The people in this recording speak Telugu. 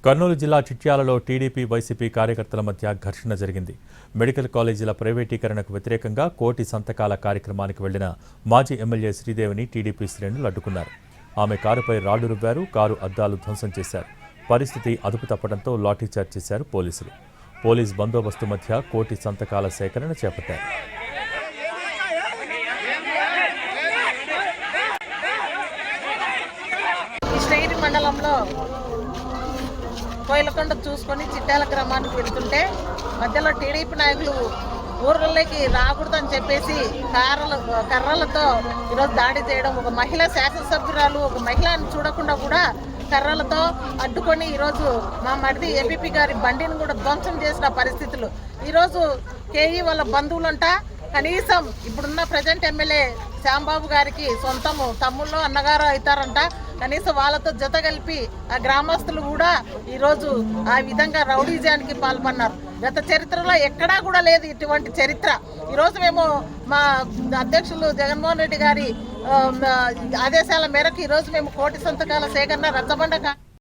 కర్నూలు జిల్లా చిట్యాలలో టీడీపీ వైసీపీ కార్యకర్తల మధ్య ఘర్షణ జరిగింది. మెడికల్ కాలేజీల ప్రైవేటీకరణకు వ్యతిరేకంగా కోటి సంతకాల కార్యక్రమానికి వెళ్లిన మాజీ ఎమ్మెల్యే శ్రీదేవిని టీడీపీ శ్రేణులు అడ్డుకున్నారు. ఆమె కారుపై రాళ్లు రువ్వారు, కారు అద్దాలు ధ్వంసం చేశారు. పరిస్థితి అదుపు తప్పడంతో లాఠీచార్జ్ చేశారు పోలీసులు. పోలీస్ బందోబస్తు మధ్య కోటి సంతకాల సేకరణ చేపట్టారు. మండలంలో కోయిలకొండ చూసుకొని చిట్యాల గ్రామానికి వెళ్తుంటే మధ్యలో టీడీపీ నాయకులు ఊర్లలోకి రాకూడదని చెప్పేసి కర్రలతో ఈరోజు దాడి చేయడం, ఒక మహిళా శాసనసభ్యురాలు ఒక మహిళని చూడకుండా కూడా కర్రలతో అడ్డుకొని ఈరోజు మా మరిది ఏపీపీ గారి బండిని కూడా ధ్వంసం చేసిన పరిస్థితులు. ఈరోజు కేఈ వాళ్ళ బంధువులంట కనీసం ఇప్పుడున్న ప్రజెంట్ ఎమ్మెల్యే శ్యాంబాబు గారికి సొంతము తమ్ముళ్ళు అన్నగారు అవుతారంట. కనీసం వాళ్ళతో జత కలిపి ఆ గ్రామస్తులు కూడా ఈరోజు ఆ విధంగా రౌడీజానికి పాల్పన్నారు. గత చరిత్రలో ఎక్కడా కూడా లేదు ఇటువంటి చరిత్ర. ఈరోజు మేము మా అధ్యక్షులు జగన్మోహన్ రెడ్డి గారి ఆదేశాల మేరకు ఈరోజు మేము కోటి సంతకాల సేకరణ రచ్చబండ